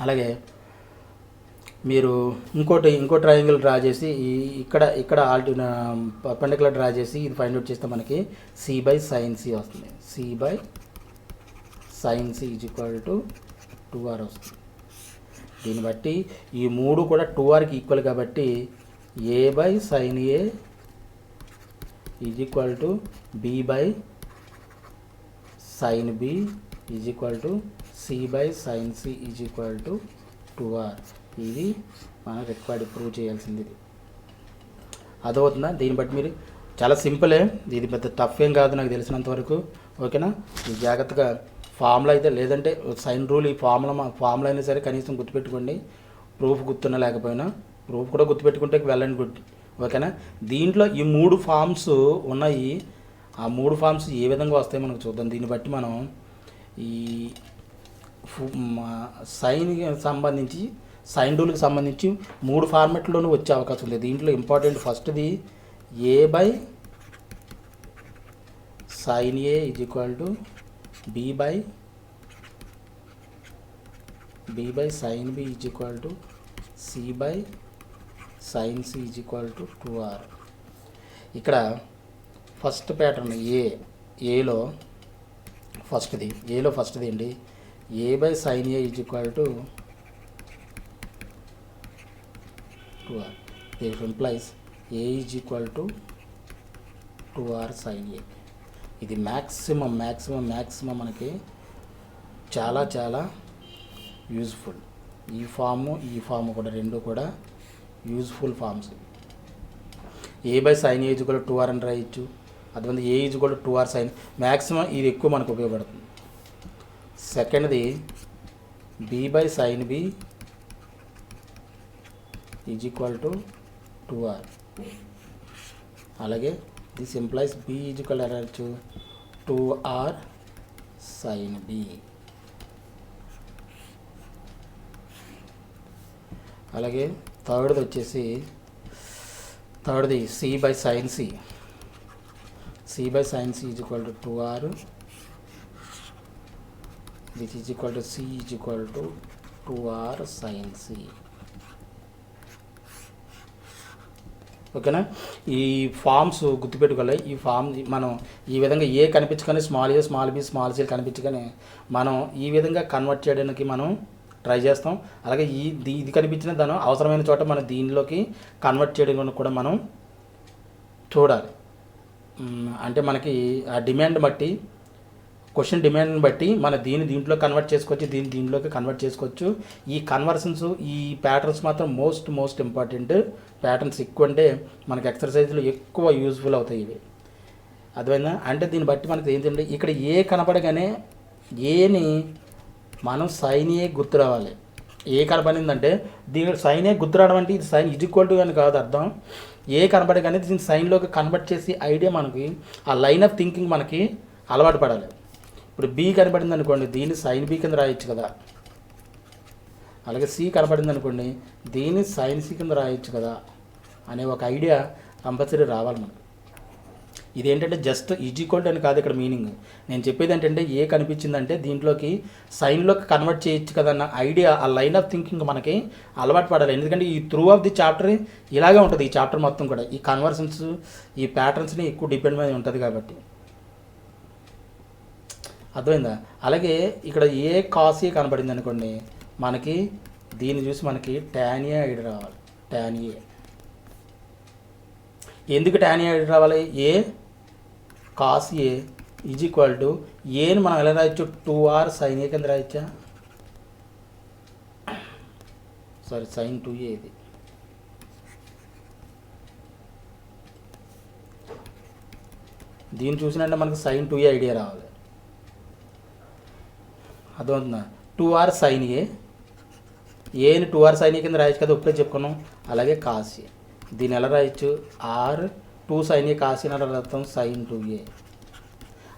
అలాగే మీరు ఇంకో ట్రయాంగిల్ డ్రా చేసి ఇక్కడ పర్పెండిక్యులర్ డ్రా చేసి ఇది ఫైండ్ అవుట్ చేస్తే మనకి సి బై సైన్ సి వస్తుంది. C by sine C is equal to 2r వస్తుంది. దీన్ని బట్టి ఈ మూడు కూడా 2rకి ఈక్వల్ కాబట్టి a by sine A is equal to b by sine b is equal to c by sine C is equal to 2r. ఇది మనం రిక్వైర్డ్ ప్రూవ్ చేయాల్సింది. ఇది అదవుతుందా? దీన్ని బట్టి మీరు చాలా సింపులే, ఇది పెద్ద టఫ్ ఏం కాదు నాకు తెలిసినంత వరకు. ఓకేనా? ఈ జాగ్రత్తగా ఫార్ములా అయితే లేదంటే సైన్ రూల్ ఈ ఫార్ములా అయినా సరే కనీసం గుర్తుపెట్టుకోండి. ప్రూఫ్ గుర్తున్నా లేకపోయినా ప్రూఫ్ కూడా గుర్తుపెట్టుకుంటే వెళ్ళండి గుడ్. ఓకేనా? దీంట్లో ఈ 3 ఫార్మ్స్ ఉన్నాయి. ఆ 3 ఫార్మ్స్ ఏ విధంగా వస్తాయో మనకు చూద్దాం. దీన్ని బట్టి మనం ఈ సైన్కి సంబంధించి సైన్ రూల్కి సంబంధించి 3 ఫార్మెట్లోనూ వచ్చే అవకాశం ఉంది. దీంట్లో ఇంపార్టెంట్ ఫస్ట్ది a by sine A is equal to b by sine b is equal to c by sine C is equal to 2r. ఇక్కడ ఫస్ట్ ప్యాటర్న్ ఏలో ఫస్ట్ది అండి. A by sine A is equal to 2r. This implies a is equal to 2r sin a. ఇది maximum మనకి చాలా useful. ఈ form కూడా రెండు కూడా useful forms. A by sine A is equal to 2r అని రాయొచ్చు. అదే a is equal to 2r sine. Maximum ఇది ఎక్కువ మనకు ఉపయోగపడుతుంది. సెకండ్ది b by sine b is equal to 2r. అలాగే this implies b is equal అనొచ్చు 2r సైన్ బి. అలాగే థర్డ్ది c by sine C is equal to 2r. This is equal to C is equal to 2r sine C. ఓకేనా? ఈ forms గుర్తుపెట్టుకోవాలి. ఈ form మనం ఈ విధంగా ఏ కనిపించగానే small a small b small c కనిపించగానే మనం ఈ విధంగా కన్వర్ట్ చేయడానికి మనం ట్రై చేస్తాం. అలాగే ఇది కనిపించిన దాని అవసరమైన చోట మనం దీనిలోకి కన్వర్ట్ చేయడానికి కూడా మనం చూడాలి. అంటే మనకి ఆ డిమాండ్ బట్టి క్వశ్చన్ డిమాండ్ని బట్టి మన దీంట్లో కన్వర్ట్ చేసుకోవచ్చు, దీంట్లోకి కన్వర్ట్ చేసుకోవచ్చు. ఈ కన్వర్షన్స్ ఈ ప్యాటర్న్స్ మాత్రం మోస్ట్ ఇంపార్టెంట్. ప్యాటర్న్స్ ఎక్కువ అంటే మనకి ఎక్సర్సైజ్లో ఎక్కువ యూజ్ఫుల్ అవుతాయి ఇవి. అర్థమైందా? అంటే దీన్ని బట్టి మనకి ఏంటంటే ఇక్కడ ఏ కనపడగానే ఏని మనం సైన్ ఏ గుర్తు రావాలి. ఏ కనపడిందంటే దీని సైన్ ఏ గుర్తు రావడం అంటే ఇది సైన్ ఈజ్ ఈక్వల్ టు అని కాదు అర్థం. ఏ కనపడగానే దీన్ని సైన్లోకి కన్వర్ట్ చేసి ఐడియా మనకి ఆ లైన్ ఆఫ్ థింకింగ్ మనకి అలవాటు పడాలి. ఇప్పుడు బి కనపడింది అనుకోండి, దీన్ని సైన్ బి కింద రాయొచ్చు కదా. అలాగే సి కనపడింది అనుకోండి, దీన్ని సైన్ సి కింద రాయొచ్చు కదా అనే ఒక ఐడియా కంపల్సరీ రావాలి మనకు. ఇదేంటంటే జస్ట్ ఈజ్ ఈక్వల్ టు అని కాదు ఇక్కడ మీనింగ్. నేను చెప్పేది ఏంటంటే ఏ కనిపించిందంటే దీంట్లోకి సైన్లోకి కన్వర్ట్ చేయొచ్చు కదా అన్న ఐడియా, ఆ లైన్ ఆఫ్ థింకింగ్ మనకి అలవాటు పడాలి. ఎందుకంటే ఈ త్రూ ఆఫ్ ది చాప్టర్ ఇలాగే ఉంటుంది. ఈ చాప్టర్ మొత్తం కూడా ఈ కన్వర్షన్స్ ఈ ప్యాటర్న్స్ని ఎక్కువ డిపెండ్ మీద ఉంటుంది కాబట్టి. అర్థమైందా? అలాగే ఇక్కడ ఏ కాస్ ఏ కనపడింది అనుకోండి, మనకి దీన్ని చూసి మనకి టాన్ ఏ ఐడి రావాలి. టాన్ ఏ ఎందుకు టాన్ ఏ ఐడి రావాలి? A cos a is equal to ఏని మనం ఎలా రాయొచ్చు? 2r సైన్ ఏ కింద రాయొచ్చా? Sorry, sign 2a. ఇది దీన్ని చూసినట్టే మనకి సైన్ 2a ఐడియా రావాలి. అర్థమవుతుందా? 2r సైన్ ఏని 2r సైన్ ఏ కింద రాయొచ్చు కదా, ఇప్పుడే చెప్పుకున్నాం. అలాగే కాస్ ఏ దీన్ని ఎలా రాయొచ్చు? R 2 sine A cos A అని రాస్తాం సైన్ 2a.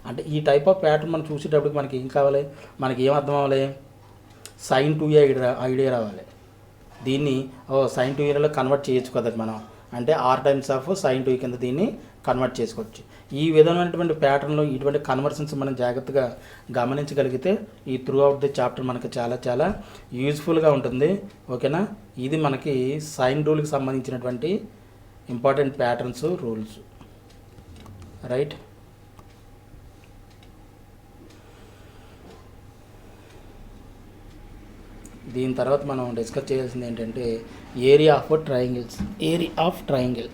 అంటే ఈ టైప్ ఆఫ్ ప్యాటర్న్ మనం చూసేటప్పటికి మనకి ఏం కావాలి? మనకి ఏం అర్థం అవ్వాలి? సైన్ 2a ఐడియా రావాలి. దీన్ని సైన్ 2aలో కన్వర్ట్ చేయొచ్చు కదా మనం. అంటే ఆర్ టైమ్స్ ఆఫ్ సైన్ 2 కింద దీన్ని కన్వర్ట్ చేసుకోవచ్చు. ఈ విధమైనటువంటి ప్యాటర్న్లో ఇటువంటి కన్వర్షన్స్ మనం జాగ్రత్తగా గమనించగలిగితే ఈ త్రూ అవుట్ ది చాప్టర్ మనకి చాలా చాలా యూజ్ఫుల్గా ఉంటుంది. ఓకేనా, ఇది మనకి సైన్ రూల్కి సంబంధించినటువంటి ఇంపార్టెంట్ ప్యాటర్న్స్ రూల్స్. రైట్, దీని తర్వాత మనం డిస్కస్ చేయాల్సింది ఏంటంటే area of triangles. Area of triangle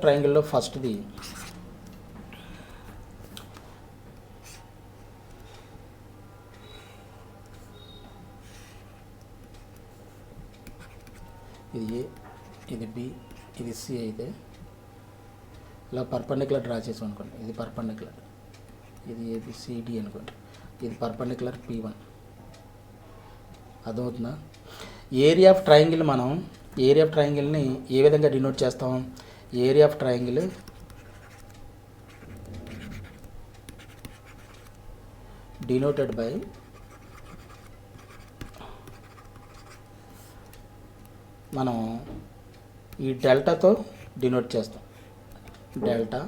ట్రయాంగిల్లో ఫస్ట్ది ఇది ఏ, ఇది బి, ఇది సి అయితే ఇలా పర్పెండిక్యులర్ డ్రా చేసాం అనుకోండి. ఇది పర్పెండిక్యులర్, ఇది ఏబిసిడి అనుకోండి, ఇది పర్పెండిక్యులర్ P1. అర్థమవుతుందా? ఏరియా ఆఫ్ ట్రయాంగిల్ని ఏ విధంగా డినోట్ చేస్తాం? Area of triangle denoted by మనం ఈ డెల్టాతో డినోట్ చేస్తాం. డెల్టా,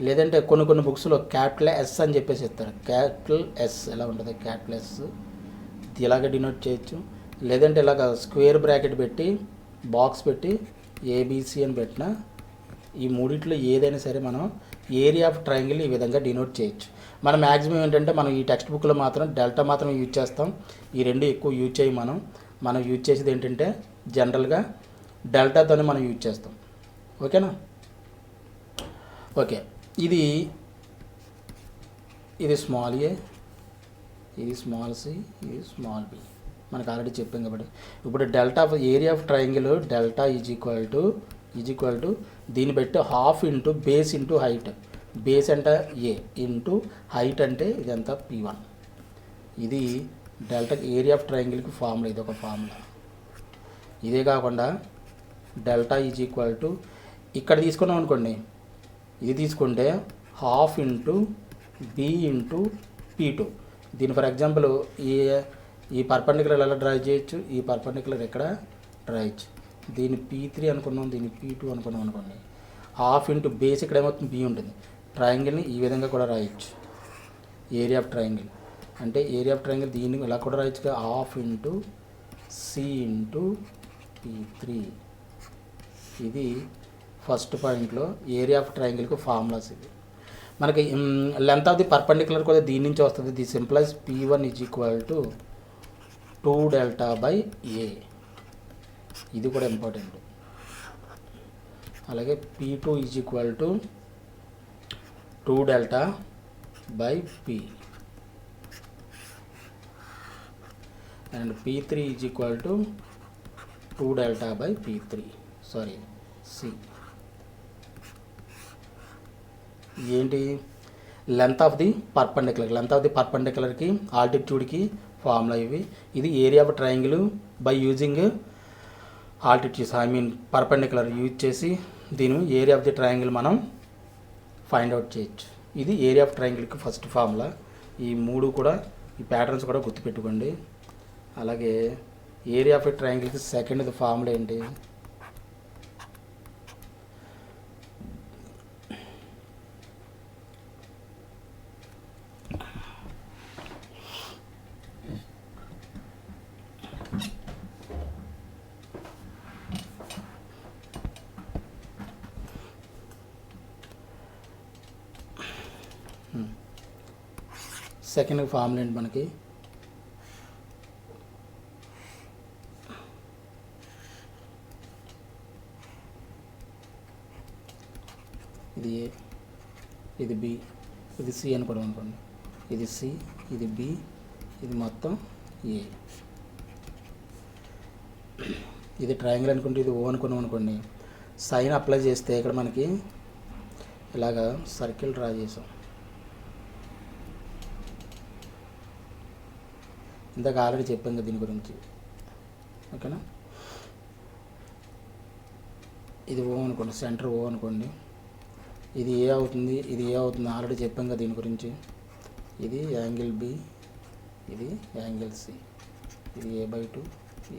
లేదంటే కొన్ని బుక్స్లో క్యాపిటల్ ఎస్ అని చెప్పేసి ఇస్తారు. క్యాపిటల్ ఎస్ ఎలా ఉంటుంది? క్యాపిటల్ ఎస్ ఇలాగ డినోట్ చేయొచ్చు. లేదంటే ఇలాగ స్క్వేర్ బ్రాకెట్ పెట్టి బాక్స్ పెట్టి ఏబిసి అని పెట్టిన ఈ మూడిట్లో ఏదైనా సరే మనం ఏరియా ఆఫ్ ట్రయాంగిల్ ఈ విధంగా డినోట్ చేయొచ్చు. మనం మ్యాక్సిమం ఏంటంటే మనం ఈ టెక్స్ట్ బుక్లో మాత్రం డెల్టా మాత్రం యూజ్ చేస్తాం. ఈ రెండు ఎక్కువ యూజ్ చేయి. మనం యూజ్ చేసేది ఏంటంటే జనరల్గా డెల్టాతోనే మనం యూజ్ చేస్తాం. ఓకేనా? ఓకే, ఇది స్మాల్ ఏ, ఇది స్మాల్ సి, ఇది స్మాల్ బి మనకు ఆల్రెడీ చెప్పాం కాబట్టి ఇప్పుడు delta area of triangle delta is equal to దీన్ని బట్టి half into base into height. Base అంటే ఏ ఇంటూ హైట్ అంటే ఇదంతా P1. ఇది డెల్టా ఏరియా ఆఫ్ ట్రయాంగిల్కి ఫార్ములా, ఇది ఒక ఫార్ములా. ఇదే కాకుండా డెల్టా ఈజ్ ఈక్వల్ టు ఇక్కడ తీసుకున్నాం అనుకోండి, ఇది తీసుకుంటే half into B into P2. దీని ఫర్ ఎగ్జాంపుల్ ఈ పర్పెండిక్యులర్ ఎలా డ్రా చేయొచ్చు? ఈ పర్పెండిక్యులర్ ఎక్కడ డ్రా చేయొచ్చు? దీన్ని P3 అనుకున్నాం, దీన్ని P2 అనుకున్నాం అనుకోండి. హాఫ్ ఇంటూ బేస్ ఇక్కడ ఏమవుతుంది? బి ఉంటుంది. ట్రయాంగిల్ని ఈ విధంగా కూడా రాయొచ్చు. ఏరియా ఆఫ్ ట్రయాంగిల్ అంటే ఏరియా ఆఫ్ ట్రయాంగిల్ దీన్ని ఇలా కూడా రాయొచ్చు. Half into C into P3. ఇది ఫస్ట్ పాయింట్లో ఏరియా ఆఫ్ ట్రయాంగిల్కి ఫార్ములాస్. ఇది మనకి లెంత్ ఆఫ్ ది పర్పెండిక్యులర్ కూడా దీని నుంచి వస్తుంది. The simplise P1 is equal to 2 delta by A. ఇది కూడా ఇంపార్టెంట్. అలాగే P2 is equal to 2 delta by P and P3 is equal to 2 delta by P3 C. ఏంటి? లెంత్ ఆఫ్ ది పర్పెండిక్యులర్కి ఆల్టిట్యూడ్కి ఫార్ములా ఇవి. ఇది area of triangle by using altitudes perpendicular use చేసి దీని ఏరియా ఆఫ్ ది ట్రయాంగిల్ మనం find out చేయొచ్చు. ఇది ఏరియా ఆఫ్ ట్రయాంగిల్కి ఫస్ట్ ఫార్ములా. ఈ మూడు కూడా ఈ ప్యాటర్న్స్ కూడా గుర్తుపెట్టుకోండి. అలాగే ఏరియా ఆఫ్ ట్రయాంగిల్కి సెకండ్ ఫార్ములా ఏంటి? సెకండ్ ఫార్ములా ఏంటి మనకి? ఇది ఏ, ఇది బి, ఇది సి అనుకోవడం అనుకోండి. ఇది సి, ఇది బి, ఇది మొత్తం ఏ. ఇది ట్రయాంగిల్ అనుకుంటే ఇది ఓ అనుకున్నాం అనుకోండి. సైన్ అప్లై చేస్తే ఇక్కడ మనకి ఇలాగా సర్కిల్ డ్రా చేసాం. ఇందాక ఆల్రెడీ చెప్పాం కదా దీని గురించి. ఓకేనా? ఇది ఓ అనుకోండి, సెంటర్ ఓ అనుకోండి. ఇది ఏ అవుతుంది, ఇది ఏ అవుతుంది, ఆల్రెడీ చెప్పాం కదా దీని గురించి. ఇది యాంగిల్ బి, ఇది యాంగిల్ సి, ఇది A/2,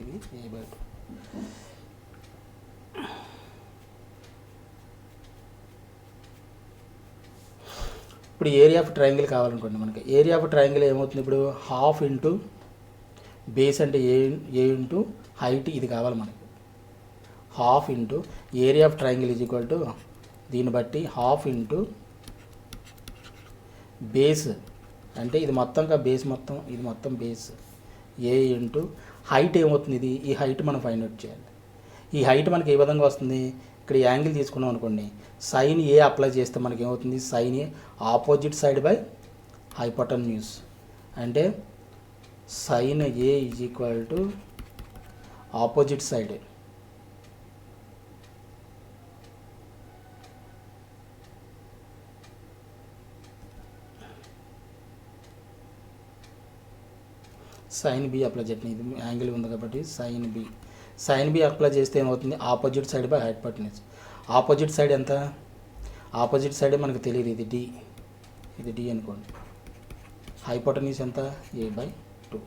ఇది A/2. ఇప్పుడు ఏరియా ఆఫ్ ట్రయాంగిల్ కావాలనుకోండి మనకి. ఏరియా ఆఫ్ ట్రయాంగిల్ ఏమవుతుంది, ఇప్పుడు హాఫ్ ఇంటూ బేస్ అంటే ఏ ఇంటూ హైట్, ఇది కావాలి మనకి. Half into area of triangle is equal to, దీన్ని బట్టి హాఫ్ ఇంటూ బేస్ అంటే ఇది మొత్తంగా బేస్ మొత్తం, ఇది మొత్తం బేస్, ఏ ఇంటూ హైట్ ఏమవుతుంది, ఇది ఈ హైట్ మనం ఫైండ్ అవుట్ చేయాలి. ఈ హైట్ మనకి ఏ విధంగా వస్తుంది, ఇక్కడ యాంగిల్ తీసుకున్నాం అనుకోండి, సైన్ ఏ అప్లై చేస్తే మనకి ఏమవుతుంది, sine A opposite side by hypotenuse, అంటే sine A is equal to opposite side sine B apply చేయండి. ఇది యాంగిల్ ఉంది కాబట్టి సైన్ బి అప్లై చేస్తే ఏమవుతుంది, opposite side by hypotenuse. Opposite side ఎంత, ఆపోజిట్ సైడ్ మనకు తెలియదు, ఇది డి అనుకోండి. హైపోటెన్యూస్ ఎంత, A/2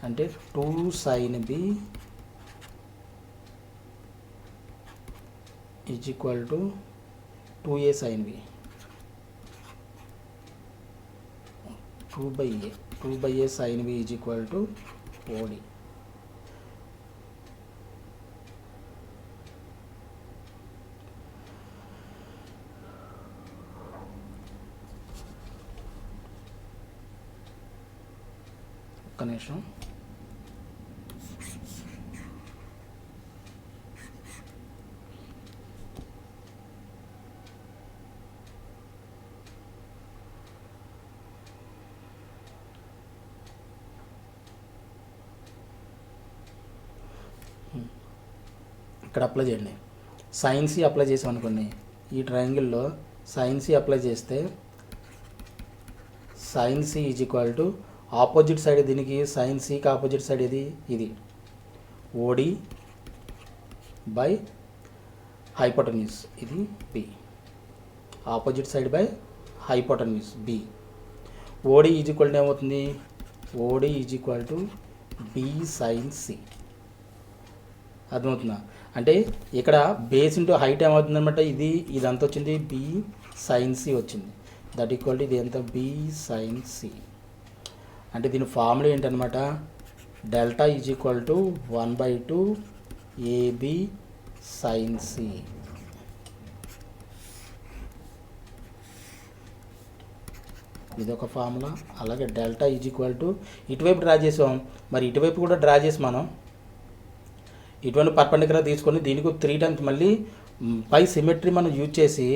అంటే 2 sin b is equal to 2a sin b, 2/a sin b is equal to OD. ఒక్క నిమిషం. ఇక్కడ అప్లై చేయండి. సైన్ సి అప్లై చేసాం అనుకోండి, ఈ ట్రయాంగిల్లో సైన్ సి అప్లై చేస్తే sine C is equal to opposite side, దీనికి సైన్ సికి ఆపోజిట్ సైడ్ ఇది ఓడి బై హైపోటెన్యూస్, ఇది B, opposite side by hypotenuse B. OD is equal to ఏమవుతుంది, OD is equal to B sine C. అర్థమవుతుందా, అంటే ఇక్కడ base into height ఏమవుతుంది అనమాట, ఇదంతా వచ్చింది బి సైన్ సి వచ్చింది, దట్ ఈక్వల్ టు ఇది ఎంత, బి సైన్ సి. అంటే దీని ఫార్ములా ఏంటనమాట, delta is equal to 1/2 AB sine C. ఇది ఒక ఫార్ములా. అలాగే డెల్టా ఈజ్ ఈక్వల్ టు, ఇటువైపు డ్రా చేసాం, మరి ఇటువైపు కూడా డ్రా చేసి మనం ఇటువంటి పర్పెండిక్యులర్ తీసుకొని దీనికి 3 టైమ్స్ మళ్ళీ పై సిమెట్రీ మనం యూజ్ చేసి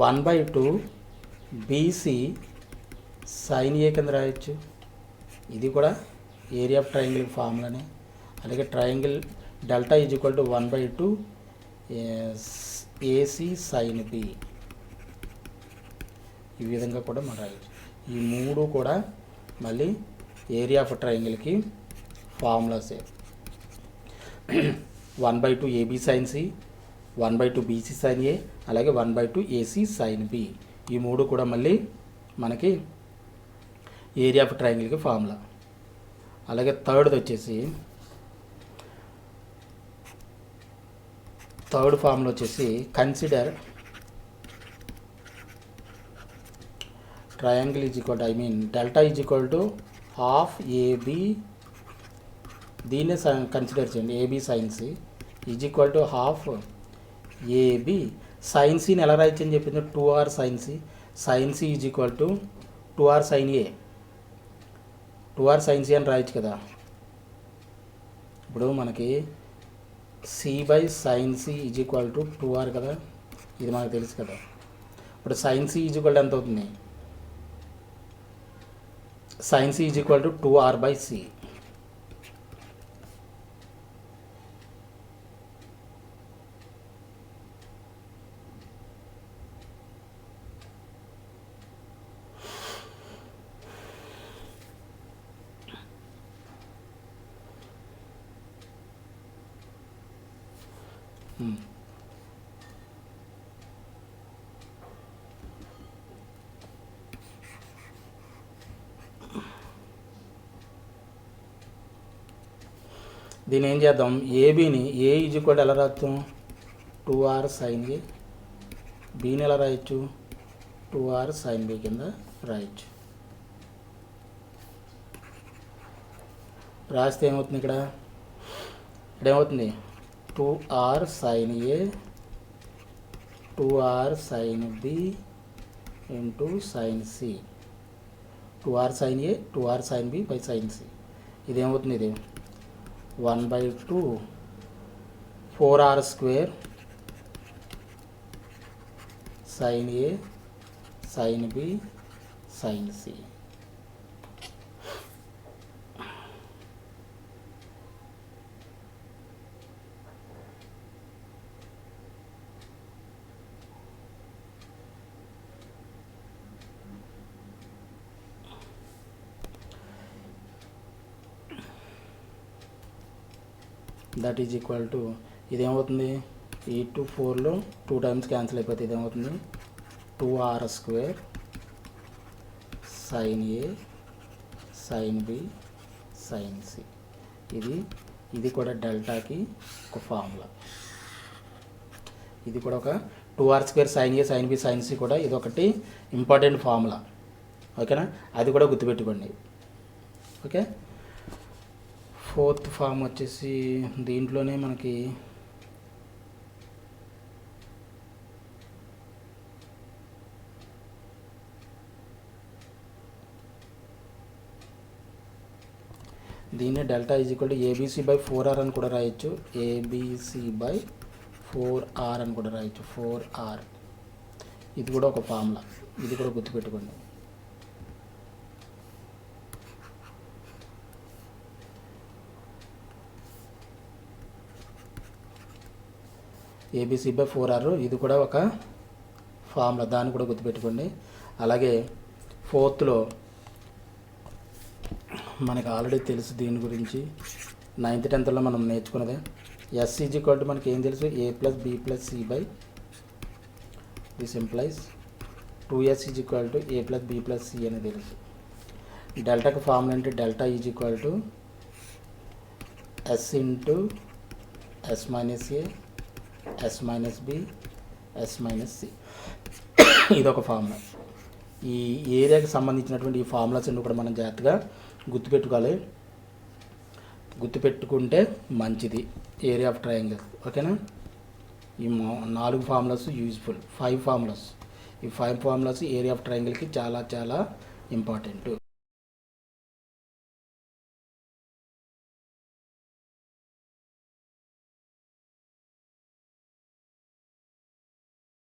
1/2 BC సైన్ ఏ కింద రాయొచ్చు. ఇది కూడా ఏరియా ఆఫ్ ట్రయాంగిల్ ఫార్ములానే. అలాగే triangle delta is equal to 1/2 AC sine B, ఈ విధంగా కూడా మనం రాయొచ్చు. ఈ మూడు కూడా మళ్ళీ ఏరియా ఆఫ్ ట్రయాంగిల్కి ఫార్ములాసే. 1/2 AB sine C, 1/2 BC sine A, అలాగే 1/2 AC సైన్ బి, ఈ మూడు కూడా మళ్ళీ మనకి ఏరియా ఆఫ్ ట్రయాంగిల్కి ఫార్ములా. అలాగే థర్డ్ ఫార్ములా వచ్చేసి consider triangle is equal to, delta is equal to half AB, దీన్నే కన్సిడర్ చేయండి, AB sine C is equal to half AB sine సిని ఎలా రాయొచ్చు అని చెప్పింది, 2R sine C. Sine C is equal to 2R sine A, 2R sine C అని రాయొచ్చు కదా. ఇప్పుడు మనకి C/sin C is equal to 2R కదా, ఇది మనకు తెలుసు కదా. ఇప్పుడు sine C is equal to ఎంత అవుతుంది, sine C is equal to 2R/C. దీన్ని ఏం చేద్దాం, ఏబీని ఏ ఈజ్ ఈక్వల్ ఎలా రాస్తాం, 2r sin a, బీని ఎలా రాయొచ్చు, 2r sin b కింద రాయొచ్చు. రాస్తే ఏమవుతుంది, ఇక్కడ ఏమవుతుంది, 2r sin a 2r sin b into sin c, 2r sin a 2r sin b by sin c. ఇదేమవుతుంది, ఇది 1/2 4r square sin a sin b sin c. That is equal to, ఇదేమవుతుంది, ఈ 2 4లో 2 టైమ్స్ క్యాన్సిల్ అయిపోతుంది. ఇదేమవుతుంది 2r square sin a sin b sin c. ఇది కూడా డెల్టాకి ఒక ఫార్ములా. ఇది కూడా ఒక 2r square sin a sin b sin c కూడా ఇది ఒకటి ఇంపార్టెంట్ ఫార్ములా. ఓకేనా, అది కూడా గుర్తుపెట్టుకోండి. ఓకే, ఫోర్త్ ఫామ్ వచ్చేసి దీంట్లోనే మనకి దీన్ని delta is equal to ABC by 4r అని కూడా రాయొచ్చు, ఏబీసీ బై 4r అని కూడా రాయొచ్చు, 4r. ఇది కూడా ఒక ఫార్ములా, ఇది కూడా గుర్తుపెట్టుకోండి. ఏబీసీ బై 4r ఇది కూడా ఒక ఫార్ములా, దాన్ని కూడా గుర్తుపెట్టుకోండి. అలాగే ఫోర్త్లో మనకు ఆల్రెడీ తెలుసు దీని గురించి, 9th 10thలో మనం నేర్చుకున్నదే. ఎస్ ఈజ్ ఈక్వల్ టు మనకి ఏం తెలుసు, a plus b plus c by, this implies 2s is equal to a plus b plus c అని తెలుసు. డెల్టాకి ఫార్ములా అంటే delta is equal to s into s minus a s minus b s minus c. ఇదొక formula. ఈ ఏరియాకి సంబంధించినటువంటి ఈ formulas అన్ని కూడా మనం జాగ్రత్తగా గుర్తుపెట్టుకోవాలి. గుర్తుపెట్టుకుంటే మంచిది ఏరియా ఆఫ్ ట్రయాంగిల్. ఓకేనా, ఈ 4 ఫార్ములాస్ యూజ్ఫుల్, 5 ఫార్ములాస్. ఈ 5 ఫార్ములాస్ ఏరియా ఆఫ్ ట్రయాంగిల్కి చాలా చాలా ఇంపార్టెంట్.